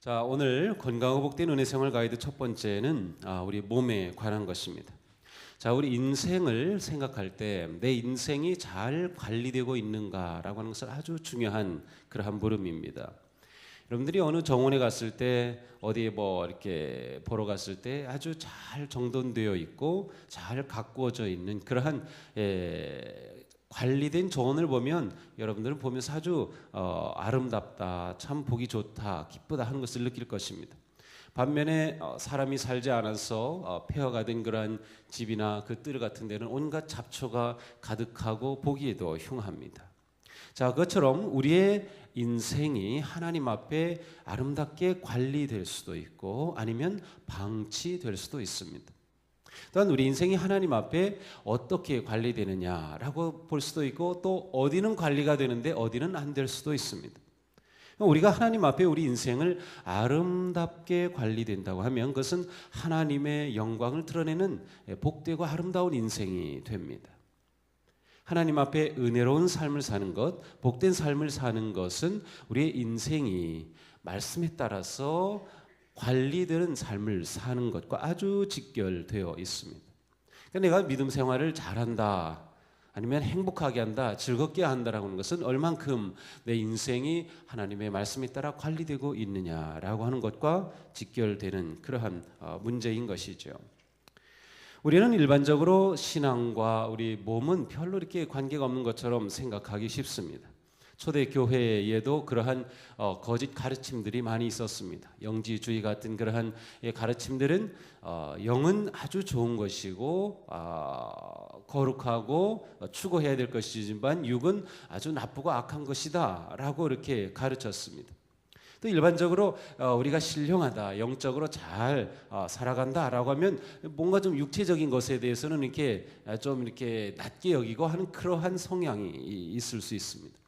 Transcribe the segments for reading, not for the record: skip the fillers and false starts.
자, 오늘 건강하고 복된 은혜생활 가이드 첫 번째는 우리 몸에 관한 것입니다. 자, 우리 인생을 생각할 때 내 인생이 잘 관리되고 있는가라고 하는 것은 아주 중요한 그러한 물음입니다. 여러분들이 어느 정원에 갔을 때 어디에 이렇게 보러 갔을 때 아주 잘 정돈되어 있고 잘 가꾸어져 있는 그러한 관리된 정원을 보면 여러분들은 보면서 아주 아름답다, 참 보기 좋다, 기쁘다 하는 것을 느낄 것입니다. 반면에 사람이 살지 않아서 폐허가 된 그러한 집이나 그 뜰 같은 데는 온갖 잡초가 가득하고 보기에도 흉합니다. 자, 그것처럼 우리의 인생이 하나님 앞에 아름답게 관리될 수도 있고 아니면 방치될 수도 있습니다. 또한 우리 인생이 하나님 앞에 어떻게 관리되느냐라고 볼 수도 있고 또 어디는 관리가 되는데 어디는 안 될 수도 있습니다. 우리가 하나님 앞에 우리 인생을 아름답게 관리된다고 하면 그것은 하나님의 영광을 드러내는 복되고 아름다운 인생이 됩니다. 하나님 앞에 은혜로운 삶을 사는 것, 복된 삶을 사는 것은 우리의 인생이 말씀에 따라서 관리되는 삶을 사는 것과 아주 직결되어 있습니다. 그러니까 내가 믿음 생활을 잘한다, 아니면 행복하게 한다, 즐겁게 한다라고 하는 것은 얼만큼 내 인생이 하나님의 말씀에 따라 관리되고 있느냐라고 하는 것과 직결되는 그러한 문제인 것이죠. 우리는 일반적으로 신앙과 우리 몸은 별로 이렇게 관계가 없는 것처럼 생각하기 쉽습니다. 초대 교회에도 그러한 거짓 가르침들이 많이 있었습니다. 영지주의 같은 그러한 가르침들은 영은 아주 좋은 것이고 거룩하고 추구해야 될 것이지만 육은 아주 나쁘고 악한 것이다 라고 이렇게 가르쳤습니다. 또 일반적으로 우리가 신령하다, 영적으로 잘 살아간다라고 하면 뭔가 좀 육체적인 것에 대해서는 이렇게 좀 이렇게 낮게 여기고 하는 그러한 성향이 있을 수 있습니다.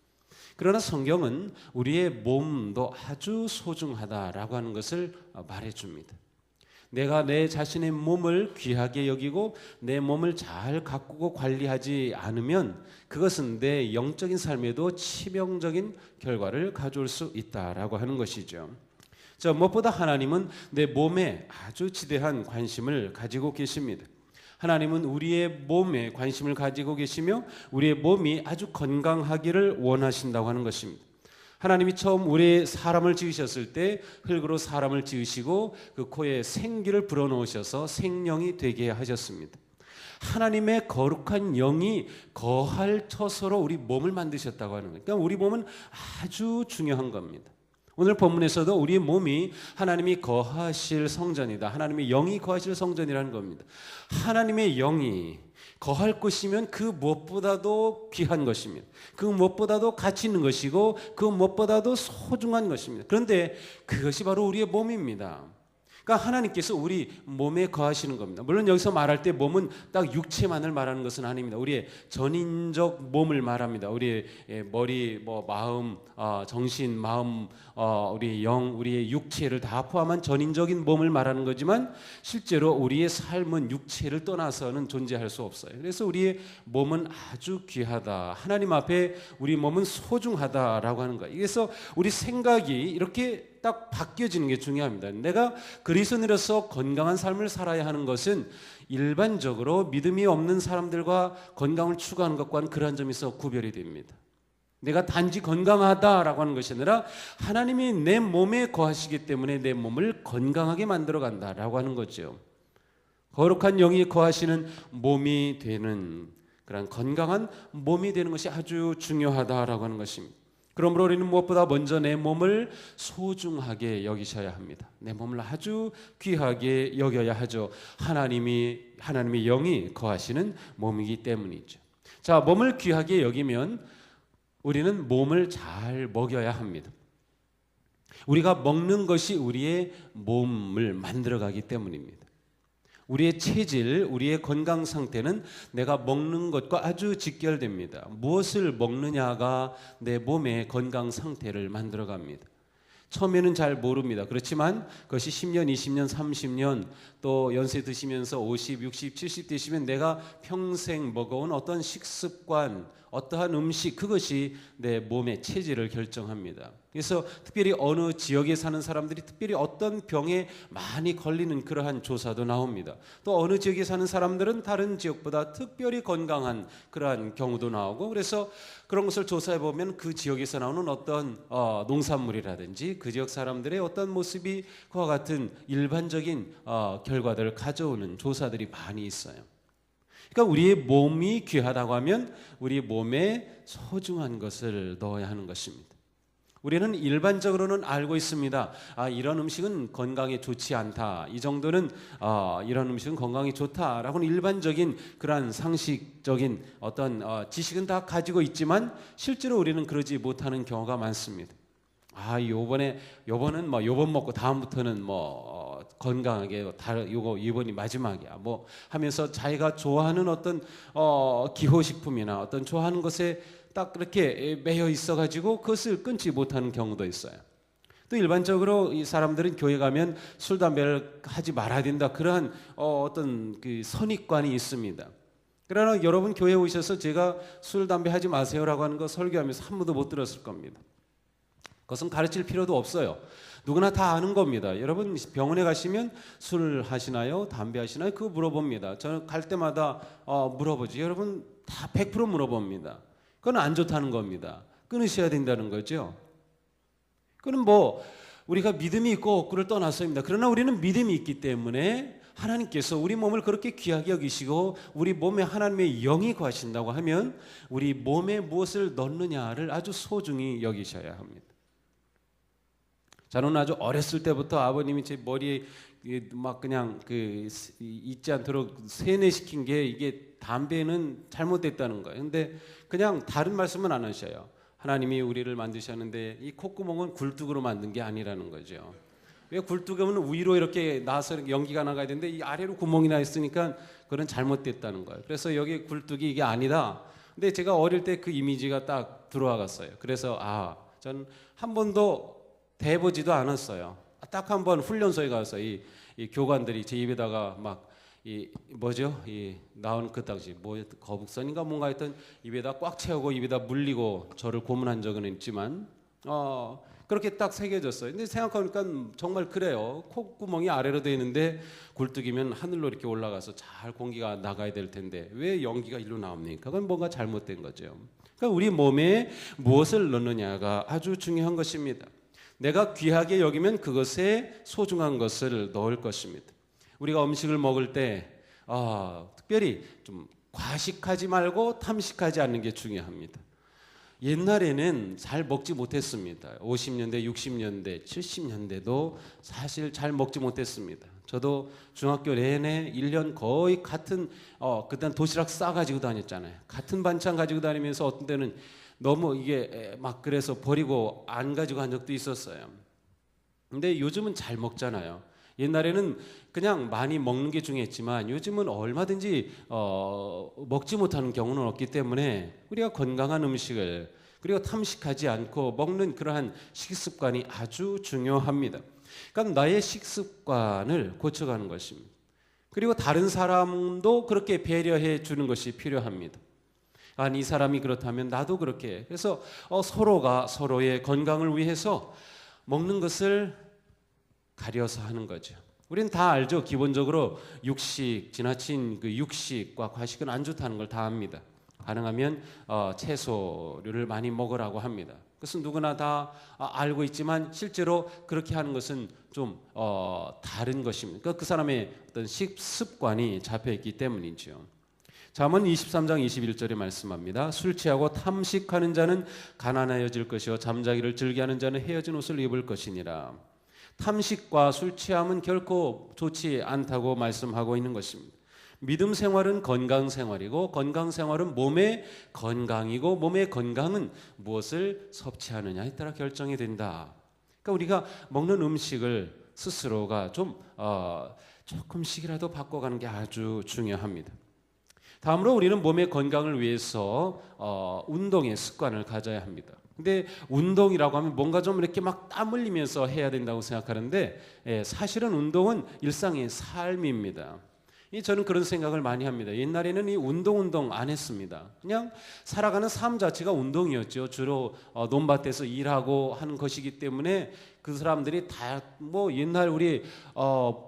그러나 성경은 우리의 몸도 아주 소중하다라고 하는 것을 말해줍니다. 내가 내 자신의 몸을 귀하게 여기고 내 몸을 잘 가꾸고 관리하지 않으면 그것은 내 영적인 삶에도 치명적인 결과를 가져올 수 있다라고 하는 것이죠. 자, 무엇보다 하나님은 내 몸에 아주 지대한 관심을 가지고 계십니다. 하나님은 우리의 몸에 관심을 가지고 계시며 우리의 몸이 아주 건강하기를 원하신다고 하는 것입니다. 하나님이 처음 우리 사람을 지으셨을 때 흙으로 사람을 지으시고 그 코에 생기를 불어넣으셔서 생명이 되게 하셨습니다. 하나님의 거룩한 영이 거할 처소로 우리 몸을 만드셨다고 하는 거예요. 그러니까 우리 몸은 아주 중요한 겁니다. 오늘 본문에서도 우리의 몸이 하나님이 거하실 성전이다, 하나님의 영이 거하실 성전이라는 겁니다. 하나님의 영이 거할 것이면 그 무엇보다도 귀한 것입니다. 그 무엇보다도 가치 있는 것이고 그 무엇보다도 소중한 것입니다. 그런데 그것이 바로 우리의 몸입니다. 그러니까 하나님께서 우리 몸에 거하시는 겁니다. 물론 여기서 말할 때 몸은 딱 육체만을 말하는 것은 아닙니다. 우리의 전인적 몸을 말합니다. 우리의 머리, 마음, 정신, 마음, 우리의 영, 우리의 육체를 다 포함한 전인적인 몸을 말하는 거지만 실제로 우리의 삶은 육체를 떠나서는 존재할 수 없어요. 그래서 우리의 몸은 아주 귀하다, 하나님 앞에 우리 몸은 소중하다라고 하는 거예요. 그래서 우리 생각이 이렇게 딱 바뀌어지는 게 중요합니다. 내가 그리스도인으로서 건강한 삶을 살아야 하는 것은 일반적으로 믿음이 없는 사람들과 건강을 추구하는 것과는 그러한 점에서 구별이 됩니다. 내가 단지 건강하다라고 하는 것이 아니라 하나님이 내 몸에 거하시기 때문에 내 몸을 건강하게 만들어 간다라고 하는 거죠. 거룩한 영이 거하시는 몸이 되는 그런 건강한 몸이 되는 것이 아주 중요하다라고 하는 것입니다. 그러므로 우리는 무엇보다 먼저 내 몸을 소중하게 여기셔야 합니다. 내 몸을 아주 귀하게 여겨야 하죠. 하나님의 영이 거하시는 몸이기 때문이죠. 자, 몸을 귀하게 여기면 우리는 몸을 잘 먹여야 합니다. 우리가 먹는 것이 우리의 몸을 만들어가기 때문입니다. 우리의 체질, 우리의 건강 상태는 내가 먹는 것과 아주 직결됩니다. 무엇을 먹느냐가 내 몸의 건강 상태를 만들어갑니다. 처음에는 잘 모릅니다. 그렇지만 그것이 10년, 20년, 30년 또 연세 드시면서 50, 60, 70 되시면 내가 평생 먹어온 어떤 식습관, 어떠한 음식, 그것이 내 몸의 체질을 결정합니다. 그래서 특별히 어느 지역에 사는 사람들이 특별히 어떤 병에 많이 걸리는 그러한 조사도 나옵니다. 또 어느 지역에 사는 사람들은 다른 지역보다 특별히 건강한 그러한 경우도 나오고, 그래서 그런 것을 조사해 보면 그 지역에서 나오는 어떤 농산물이라든지 그 지역 사람들의 어떤 모습이 그와 같은 일반적인 결과들을 가져오는 조사들이 많이 있어요. 그러니까 우리의 몸이 귀하다고 하면 우리 몸에 소중한 것을 넣어야 하는 것입니다. 우리는 일반적으로는 알고 있습니다. 이런 음식은 건강에 좋지 않다. 이 정도는 이런 음식은 건강에 좋다라고는 일반적인 그러한 상식적인 어떤 지식은 다 가지고 있지만 실제로 우리는 그러지 못하는 경우가 많습니다. 요번은 요번 먹고 다음부터는 건강하게 요거 이번이 마지막이야 하면서 자기가 좋아하는 어떤 기호식품이나 어떤 좋아하는 것에 딱 그렇게 매여 있어가지고 그것을 끊지 못하는 경우도 있어요. 또 일반적으로 이 사람들은 교회 가면 술 담배를 하지 말아야 된다, 그러한 어떤 그 선입관이 있습니다. 그러나 여러분 교회에 오셔서 제가 술 담배 하지 마세요라고 하는 거 설교하면서 한 번도 못 들었을 겁니다. 그것은 가르칠 필요도 없어요. 누구나 다 아는 겁니다. 여러분 병원에 가시면 술 하시나요? 담배 하시나요? 그거 물어봅니다. 저는 갈 때마다 물어보지. 여러분 다 100% 물어봅니다. 그건 안 좋다는 겁니다. 끊으셔야 된다는 거죠. 그건 우리가 믿음이 있고 없고를 떠나서입니다. 그러나 우리는 믿음이 있기 때문에 하나님께서 우리 몸을 그렇게 귀하게 여기시고 우리 몸에 하나님의 영이 거하신다고 하면 우리 몸에 무엇을 넣느냐를 아주 소중히 여기셔야 합니다. 저는 아주 어렸을 때부터 아버님이 제 머리에 막 그냥 잊지 않도록 세뇌시킨 게 이게 담배는 잘못됐다는 거예요. 근데 그냥 다른 말씀은 안 하셔요. 하나님이 우리를 만드셨는데 이 콧구멍은 굴뚝으로 만든 게 아니라는 거죠. 왜 굴뚝은 위로 이렇게 나서 연기가 나가야 되는데 이 아래로 구멍이 나 있으니까 그건 잘못됐다는 거예요. 그래서 여기 굴뚝이 이게 아니다. 근데 제가 어릴 때 그 이미지가 딱 들어와 갔어요. 그래서 전 한 번도 대보지도 않았어요. 딱 한 번 훈련소에 가서 이 교관들이 제 입에다가 나온 그 당시 거북선인가 뭔가 했던 입에다 꽉 채우고 입에다 물리고 저를 고문한 적은 있지만 그렇게 딱 새겨졌어요. 근데 생각하니까 정말 그래요. 콧구멍이 아래로 되어 있는데 굴뚝이면 하늘로 이렇게 올라가서 잘 공기가 나가야 될 텐데 왜 연기가 일로 나옵니까? 그건 뭔가 잘못된 거죠. 그러니까 우리 몸에 무엇을 넣느냐가 아주 중요한 것입니다. 내가 귀하게 여기면 그것에 소중한 것을 넣을 것입니다. 우리가 음식을 먹을 때 특별히 좀 과식하지 말고 탐식하지 않는 게 중요합니다. 옛날에는 잘 먹지 못했습니다. 50년대, 60년대, 70년대도 사실 잘 먹지 못했습니다. 저도 중학교 내내 1년 거의 같은 그때는 도시락 싸가지고 다녔잖아요. 같은 반찬 가지고 다니면서 어떤 때는 너무 이게 막 그래서 버리고 안 가지고 간 적도 있었어요. 근데 요즘은 잘 먹잖아요. 옛날에는 그냥 많이 먹는 게 중요했지만 요즘은 얼마든지 먹지 못하는 경우는 없기 때문에 우리가 건강한 음식을 그리고 탐식하지 않고 먹는 그러한 식습관이 아주 중요합니다. 그러니까 나의 식습관을 고쳐가는 것입니다. 그리고 다른 사람도 그렇게 배려해 주는 것이 필요합니다. 이 사람이 그렇다면 나도 그렇게. 그래서 서로가 서로의 건강을 위해서 먹는 것을 가려서 하는 거죠. 우리는 다 알죠. 기본적으로 지나친 그 육식과 과식은 안 좋다는 걸 다 압니다. 가능하면 채소류를 많이 먹으라고 합니다. 그것은 누구나 다 알고 있지만 실제로 그렇게 하는 것은 좀 다른 것입니다. 그러니까 그 사람의 어떤 식습관이 잡혀 있기 때문이죠. 잠언 23장 21절에 말씀합니다. 술 취하고 탐식하는 자는 가난하여질 것이요 잠자기를 즐겨하는 자는 헤어진 옷을 입을 것이니라. 탐식과 술 취함은 결코 좋지 않다고 말씀하고 있는 것입니다. 믿음 생활은 건강 생활이고 건강 생활은 몸의 건강이고 몸의 건강은 무엇을 섭취하느냐에 따라 결정이 된다. 그러니까 우리가 먹는 음식을 스스로가 좀 조금씩이라도 바꿔가는 게 아주 중요합니다. 다음으로 우리는 몸의 건강을 위해서 운동의 습관을 가져야 합니다. 근데 운동이라고 하면 뭔가 좀 이렇게 막 땀 흘리면서 해야 된다고 생각하는데 사실은 운동은 일상의 삶입니다. 저는 그런 생각을 많이 합니다. 옛날에는 이 운동 안 했습니다. 그냥 살아가는 삶 자체가 운동이었죠. 주로 논밭에서 일하고 하는 것이기 때문에 그 사람들이 다 뭐 옛날 우리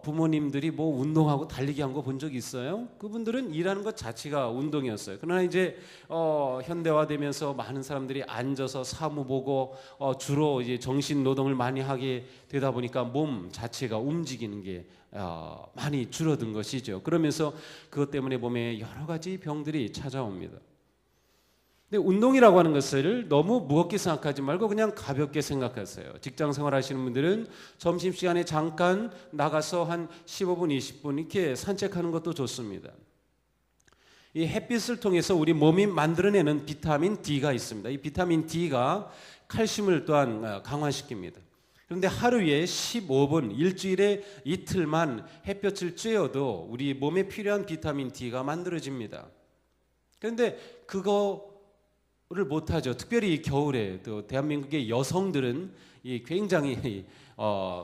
부모님들이 뭐 운동하고 달리기 한 거 본 적 있어요? 그분들은 일하는 것 자체가 운동이었어요. 그러나 이제 현대화되면서 많은 사람들이 앉아서 사무 보고 주로 이제 정신 노동을 많이 하게 되다 보니까 몸 자체가 움직이는 게 많이 줄어든 것이죠. 그러면서 그것 때문에 몸에 여러 가지 병들이 찾아옵니다. 근데 운동이라고 하는 것을 너무 무겁게 생각하지 말고 그냥 가볍게 생각하세요. 직장 생활 하시는 분들은 점심시간에 잠깐 나가서 한 15분, 20분 이렇게 산책하는 것도 좋습니다. 이 햇빛을 통해서 우리 몸이 만들어내는 비타민 D가 있습니다. 이 비타민 D가 칼슘을 또한 강화시킵니다. 그런데 하루에 15분, 일주일에 이틀만 햇볕을 쬐어도 우리 몸에 필요한 비타민 D가 만들어집니다. 그런데 그거를 못하죠. 특별히 겨울에 또 대한민국의 여성들은 굉장히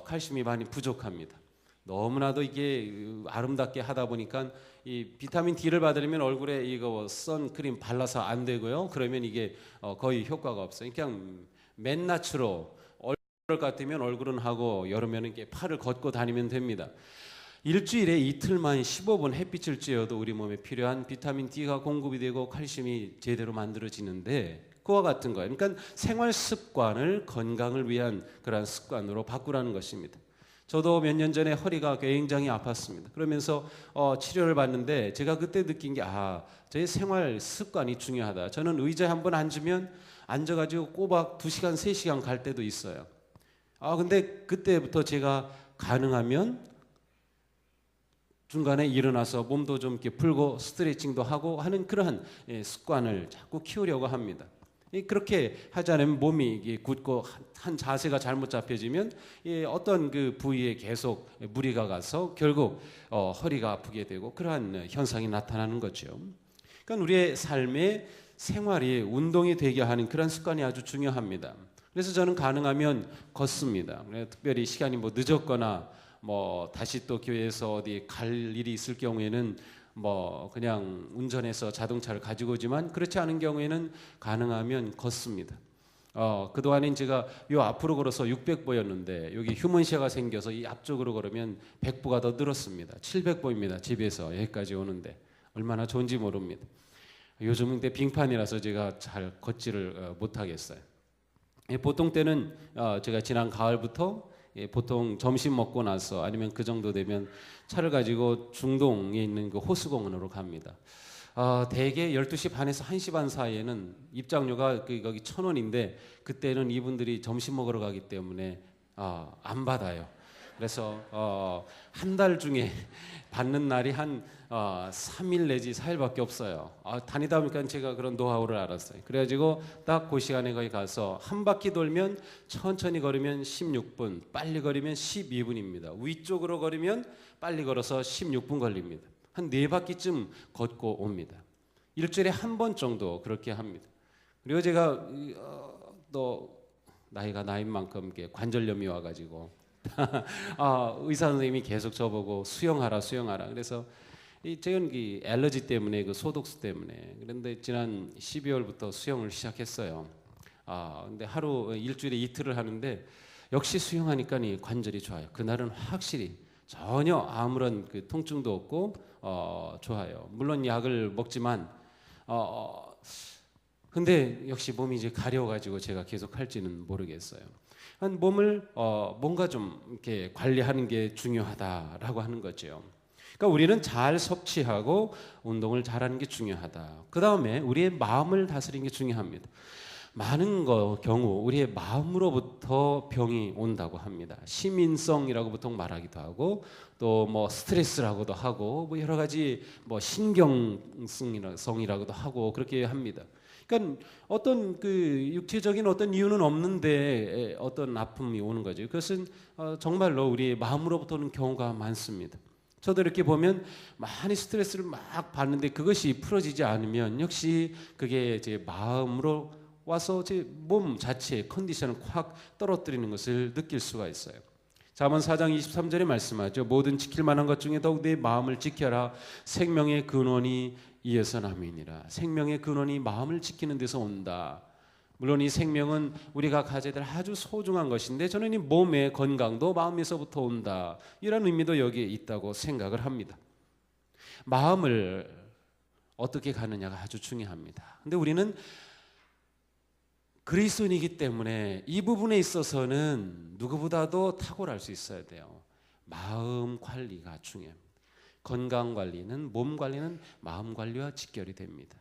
칼슘이 많이 부족합니다. 너무나도 이게 아름답게 하다 보니까 이 비타민 D를 받으려면 얼굴에 이거 선크림 발라서 안 되고요. 그러면 이게 거의 효과가 없어요. 그냥 맨낯으로 같으면 얼굴은 하고 여름에는 이렇게 팔을 걷고 다니면 됩니다. 일주일에 이틀만 15분 햇빛을 쬐어도 우리 몸에 필요한 비타민 D가 공급이 되고 칼슘이 제대로 만들어지는데 그와 같은 거예요. 그러니까 생활 습관을 건강을 위한 그런 습관으로 바꾸라는 것입니다. 저도 몇 년 전에 허리가 굉장히 아팠습니다. 그러면서 치료를 받는데 제가 그때 느낀 게 저의 생활 습관이 중요하다. 저는 의자에 한번 앉으면 앉아가지고 꼬박 2시간, 3시간 갈 때도 있어요. 근데 그때부터 제가 가능하면 중간에 일어나서 몸도 좀 이렇게 풀고 스트레칭도 하고 하는 그러한 습관을 자꾸 키우려고 합니다. 그렇게 하지 않으면 몸이 굳고 한 자세가 잘못 잡혀지면 어떤 그 부위에 계속 무리가 가서 결국 허리가 아프게 되고 그러한 현상이 나타나는 거죠. 그러니까 우리의 삶의 생활이 운동이 되게 하는 그런 습관이 아주 중요합니다. 그래서 저는 가능하면 걷습니다. 특별히 시간이 뭐 늦었거나 뭐 다시 또 교회에서 어디 갈 일이 있을 경우에는 뭐 그냥 운전해서 자동차를 가지고 오지만 그렇지 않은 경우에는 가능하면 걷습니다. 그동안엔 제가 요 앞으로 걸어서 600보였는데 여기 휴먼시아가 생겨서 이 앞쪽으로 걸으면 100보가 더 늘었습니다. 700보입니다. 집에서 여기까지 오는데 얼마나 좋은지 모릅니다. 요즘은 빙판이라서 제가 잘 걷지를 못하겠어요. 보통 때는 제가 지난 가을부터 보통 점심 먹고 나서 아니면 그 정도 되면 차를 가지고 중동에 있는 그 호수공원으로 갑니다. 대개 12시 반에서 1시 반 사이에는 입장료가 거기 1,000원인데 그때는 이분들이 점심 먹으러 가기 때문에 안 받아요. 그래서 한 달 중에 받는 날이 한 3일 내지 4일밖에 없어요. 다니다 보니까 제가 그런 노하우를 알았어요. 그래가지고 딱 그 시간에 거기 가서 한 바퀴 돌면 천천히 걸으면 16분, 빨리 걸으면 12분입니다. 위쪽으로 걸으면 빨리 걸어서 16분 걸립니다. 한 4바퀴쯤 걷고 옵니다. 일주일에 한 번 정도 그렇게 합니다. 그리고 제가 또 나이가 나인 만큼 관절염이 와가지고 의사 선생님이 계속 저보고 수영하라. 그래서 저는 알러지 때문에 그 소독수 때문에 그런데 지난 12월부터 수영을 시작했어요. 근데 일주일에 이틀을 하는데 역시 수영하니까 관절이 좋아요. 그날은 확실히 전혀 아무런 그 통증도 없고 좋아요. 물론 약을 먹지만 근데 역시 몸이 이제 가려워가지고 제가 계속 할지는 모르겠어요. 몸을 뭔가 좀 이렇게 관리하는 게 중요하다라고 하는 거죠. 그러니까 우리는 잘 섭취하고 운동을 잘하는 게 중요하다. 그 다음에 우리의 마음을 다스리는 게 중요합니다. 많은 경우 우리의 마음으로부터 병이 온다고 합니다. 시민성이라고 보통 말하기도 하고 또 뭐 스트레스라고도 하고 뭐 여러 가지 뭐 신경성이라고도 하고 그렇게 합니다. 그러니까 어떤 그 육체적인 어떤 이유는 없는데 어떤 아픔이 오는 거죠. 그것은 정말로 우리의 마음으로부터 오는 경우가 많습니다. 저도 이렇게 보면 많이 스트레스를 막 받는데 그것이 풀어지지 않으면 역시 그게 제 마음으로 와서 제 몸 자체의 컨디션을 확 떨어뜨리는 것을 느낄 수가 있어요. 잠언 4장 23절에 말씀하죠. 모든 지킬 만한 것 중에 더욱 내 마음을 지켜라. 생명의 근원이 이에서 남이니라. 생명의 근원이 마음을 지키는 데서 온다. 물론 이 생명은 우리가 가져야 될 아주 소중한 것인데 저는 이 몸의 건강도 마음에서부터 온다. 이런 의미도 여기에 있다고 생각을 합니다. 마음을 어떻게 가느냐가 아주 중요합니다. 근데 우리는 그리스도인이기 때문에 이 부분에 있어서는 누구보다도 탁월할 수 있어야 돼요. 마음 관리가 중요합니다. 건강 관리는, 몸 관리는 마음 관리와 직결이 됩니다.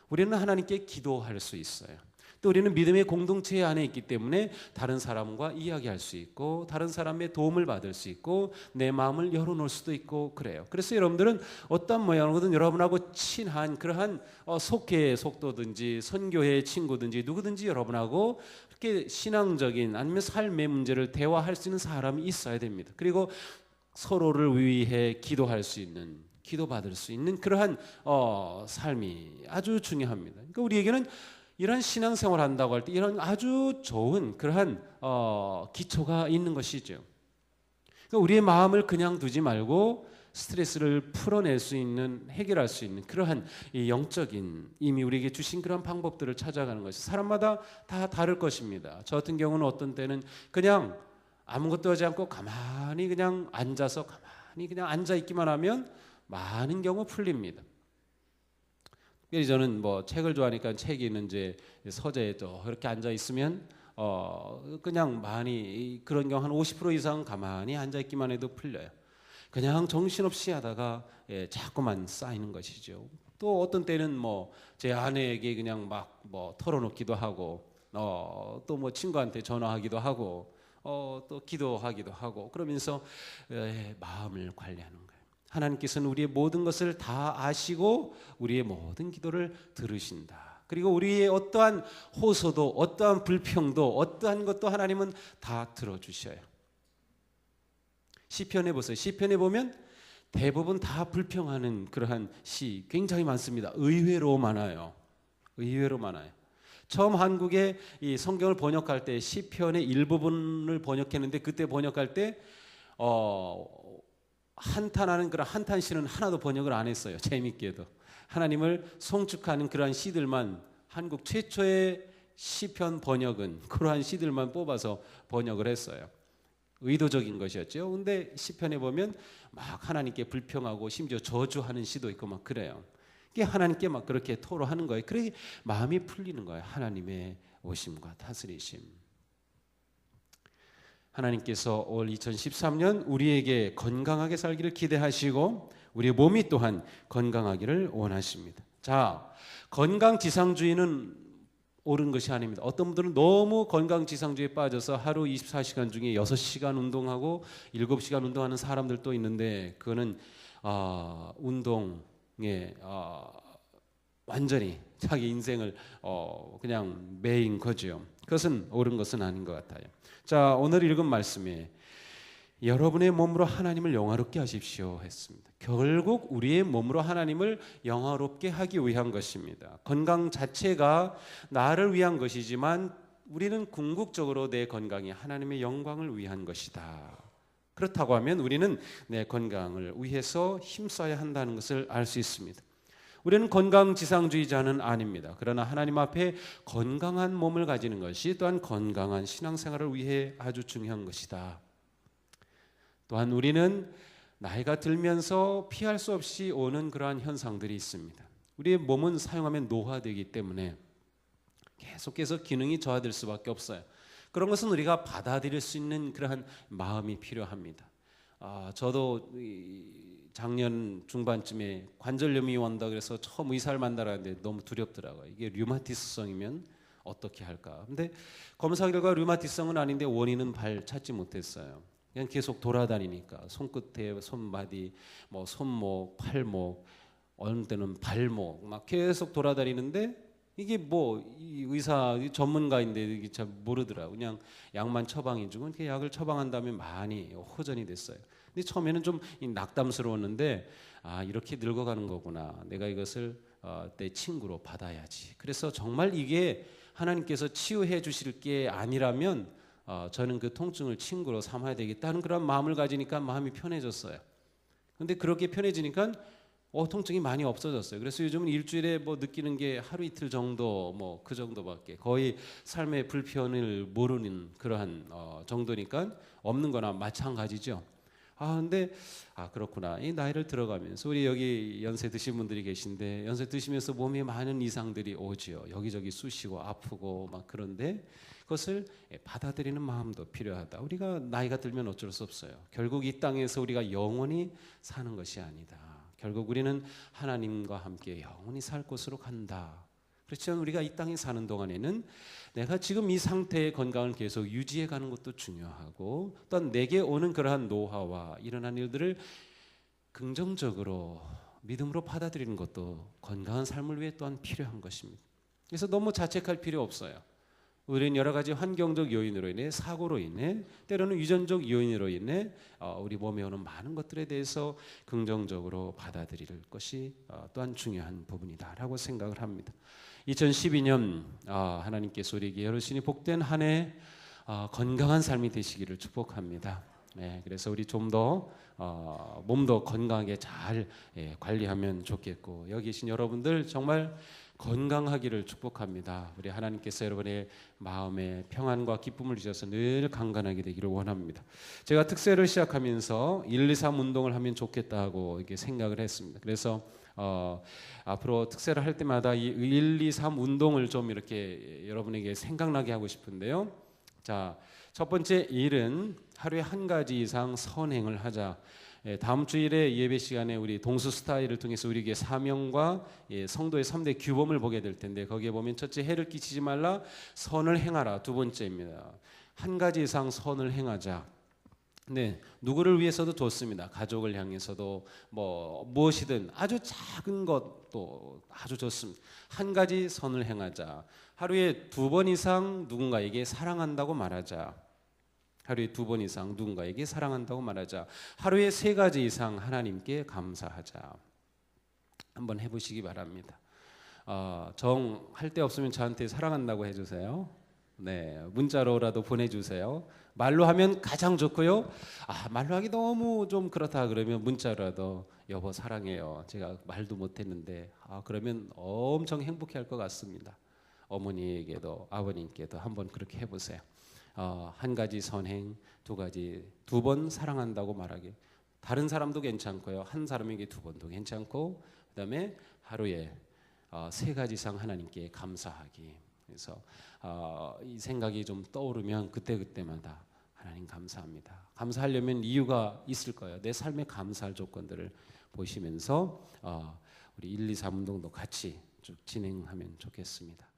우리는 하나님께 기도할 수 있어요. 또 우리는 믿음의 공동체 안에 있기 때문에 다른 사람과 이야기할 수 있고 다른 사람의 도움을 받을 수 있고 내 마음을 열어놓을 수도 있고 그래요. 그래서 여러분들은 어떤 모양이든 여러분하고 친한 그러한 속회 속도든지 선교회 친구든지 누구든지 여러분하고 이렇게 신앙적인 아니면 삶의 문제를 대화할 수 있는 사람이 있어야 됩니다. 그리고 서로를 위해 기도할 수 있는, 기도받을 수 있는 그러한 삶이 아주 중요합니다. 그러니까 우리에게는 이런 신앙생활 한다고 할 때 이런 아주 좋은 그러한 기초가 있는 것이죠. 그러니까 우리의 마음을 그냥 두지 말고 스트레스를 풀어낼 수 있는, 해결할 수 있는 그러한 이 영적인 이미 우리에게 주신 그런 방법들을 찾아가는 것이 사람마다 다 다를 것입니다. 저 같은 경우는 어떤 때는 그냥 아무것도 하지 않고 가만히 그냥 앉아서 가만히 그냥 앉아 있기만 하면 많은 경우 풀립니다. 특별히 저는 뭐 책을 좋아하니까 책이 있는 이제 서재에 또 이렇게 앉아 있으면 그냥 많이 그런 경우 한 50% 이상 가만히 앉아 있기만 해도 풀려요. 그냥 정신없이 하다가 자꾸만 쌓이는 것이죠. 또 어떤 때는 뭐 제 아내에게 그냥 막 뭐 털어놓기도 하고 또 뭐 친구한테 전화하기도 하고 또 기도하기도 하고 그러면서 마음을 관리하는 거예요. 하나님께서는 우리의 모든 것을 다 아시고 우리의 모든 기도를 들으신다. 그리고 우리의 어떠한 호소도 어떠한 불평도 어떠한 것도 하나님은 다 들어주셔요. 시편에 보세요. 시편에 보면 대부분 다 불평하는 그러한 시 굉장히 많습니다. 의외로 많아요. 의외로 많아요. 처음 한국에 이 성경을 번역할 때 시편의 일부분을 번역했는데 그때 번역할 때 한탄하는 그런 한탄시는 하나도 번역을 안 했어요. 재밌게도 하나님을 송축하는 그러한 시들만 한국 최초의 시편 번역은 그러한 시들만 뽑아서 번역을 했어요. 의도적인 것이었죠. 근데 시편에 보면 막 하나님께 불평하고 심지어 저주하는 시도 있고 막 그래요. 이게 하나님께 막 그렇게 토로하는 거예요. 그래 마음이 풀리는 거예요. 하나님의 오심과 다스리심. 하나님께서 올 2013년 우리에게 건강하게 살기를 기대하시고 우리의 몸이 또한 건강하기를 원하십니다. 자, 건강지상주의는 옳은 것이 아닙니다. 어떤 분들은 너무 건강지상주의에 빠져서 하루 24시간 중에 6시간 운동하고 7시간 운동하는 사람들도 있는데 그거는 운동에 완전히 자기 인생을 그냥 매인 거죠. 그것은 옳은 것은 아닌 것 같아요. 자, 오늘 읽은 말씀에 여러분의 몸으로 하나님을 영화롭게 하십시오 했습니다. 결국 우리의 몸으로 하나님을 영화롭게 하기 위한 것입니다. 건강 자체가 나를 위한 것이지만 우리는 궁극적으로 내 건강이 하나님의 영광을 위한 것이다. 그렇다고 하면 우리는 내 건강을 위해서 힘써야 한다는 것을 알 수 있습니다. 우리는 건강지상주의자는 아닙니다. 그러나 하나님 앞에 건강한 몸을 가지는 것이 또한 건강한 신앙생활을 위해 아주 중요한 것이다. 또한 우리는 나이가 들면서 피할 수 없이 오는 그러한 현상들이 있습니다. 우리의 몸은 사용하면 노화되기 때문에 계속해서 기능이 저하될 수밖에 없어요. 그런 것은 우리가 받아들일 수 있는 그러한 마음이 필요합니다. 저도 작년 중반쯤에 관절염이 온다 그래서 처음 의사를 만나라는데 너무 두렵더라고요. 이게 류마티스성이면 어떻게 할까? 근데 검사 결과 류마티성은 아닌데 원인은 찾지 못했어요. 그냥 계속 돌아다니니까 손끝에 손마디, 뭐 손목, 팔목, 어느 때는 발목 막 계속 돌아다니는데 이게 뭐 이 의사 전문가인데 이게 잘 모르더라고. 그냥 약만 처방해 주고 이렇게 약을 처방한 다음에 많이 호전이 됐어요. 근데 처음에는 좀 낙담스러웠는데 이렇게 늙어가는 거구나. 내가 이것을 내 친구로 받아야지. 그래서 정말 이게 하나님께서 치유해 주실 게 아니라면 저는 그 통증을 친구로 삼아야 되겠다는 그런 마음을 가지니까 마음이 편해졌어요. 근데 그렇게 편해지니까 통증이 많이 없어졌어요. 그래서 요즘은 일주일에 뭐 느끼는 게 하루 이틀 정도 뭐 그 정도밖에, 거의 삶의 불편을 모르는 그러한 정도니까 없는 거나 마찬가지죠. 근데 그렇구나. 이 나이를 들어가면서 우리 여기 연세 드신 분들이 계신데 연세 드시면서 몸에 많은 이상들이 오지요. 여기저기 쑤시고 아프고 막 그런데 그것을 받아들이는 마음도 필요하다. 우리가 나이가 들면 어쩔 수 없어요. 결국 이 땅에서 우리가 영원히 사는 것이 아니다. 결국 우리는 하나님과 함께 영원히 살 곳으로 간다. 그렇지만 우리가 이 땅에 사는 동안에는 내가 지금 이 상태의 건강을 계속 유지해 가는 것도 중요하고, 또한 내게 오는 그러한 노화와 일어난 일들을 긍정적으로 믿음으로 받아들이는 것도 건강한 삶을 위해 또한 필요한 것입니다. 그래서 너무 자책할 필요 없어요. 우리는 여러 가지 환경적 요인으로 인해, 사고로 인해, 때로는 유전적 요인으로 인해 우리 몸에 오는 많은 것들에 대해서 긍정적으로 받아들일 것이 또한 중요한 부분이다라고 생각을 합니다. 2012년 하나님께서 우리에게 여러분이 복된 한 해 건강한 삶이 되시기를 축복합니다. 그래서 우리 좀 더 몸도 건강하게 잘 관리하면 좋겠고, 여기 계신 여러분들 정말 건강하기를 축복합니다. 우리 하나님께서 여러분의 마음에 평안과 기쁨을 주셔서 늘 강건하게 되기를 원합니다. 제가 특세를 시작하면서 1, 2, 3 운동을 하면 좋겠다고 이렇게 생각을 했습니다. 그래서 앞으로 특세를 할 때마다 이 1, 2, 3 운동을 좀 이렇게 여러분에게 생각나게 하고 싶은데요. 자, 첫 번째 일은 하루에 한 가지 이상 선행을 하자. 다음 주일에 예배 시간에 우리 동수 스타일을 통해서 우리에게 사명과 성도의 3대 규범을 보게 될 텐데, 거기에 보면 첫째, 해를 끼치지 말라, 선을 행하라. 두 번째입니다. 한 가지 이상 선을 행하자. 누구를 위해서도 좋습니다. 가족을 향해서도 무엇이든 아주 작은 것도 아주 좋습니다. 한 가지 선을 행하자. 하루에 2번 이상 누군가에게 사랑한다고 말하자. 하루에 2번 이상 누군가에게 사랑한다고 말하자. 하루에 3가지 이상 하나님께 감사하자. 한번 해보시기 바랍니다. 정할 데 없으면 저한테 사랑한다고 해주세요. 문자로라도 보내주세요. 말로 하면 가장 좋고요. 말로 하기 너무 좀 그렇다 그러면 문자로라도 여보 사랑해요. 제가 말도 못했는데 그러면 엄청 행복해할 것 같습니다. 어머니에게도 아버님께도 한번 그렇게 해보세요. 한 가지 선행, 2가지, 2번 사랑한다고 말하기. 다른 사람도 괜찮고요. 한 사람에게 2번도 괜찮고, 그다음에 하루에 3가지 이상 하나님께 감사하기. 그래서 이 생각이 좀 떠오르면 그때마다 하나님 감사합니다. 감사하려면 이유가 있을 거예요. 내 삶에 감사할 조건들을 보시면서 우리 1, 2, 3 운동도 같이 쭉 진행하면 좋겠습니다.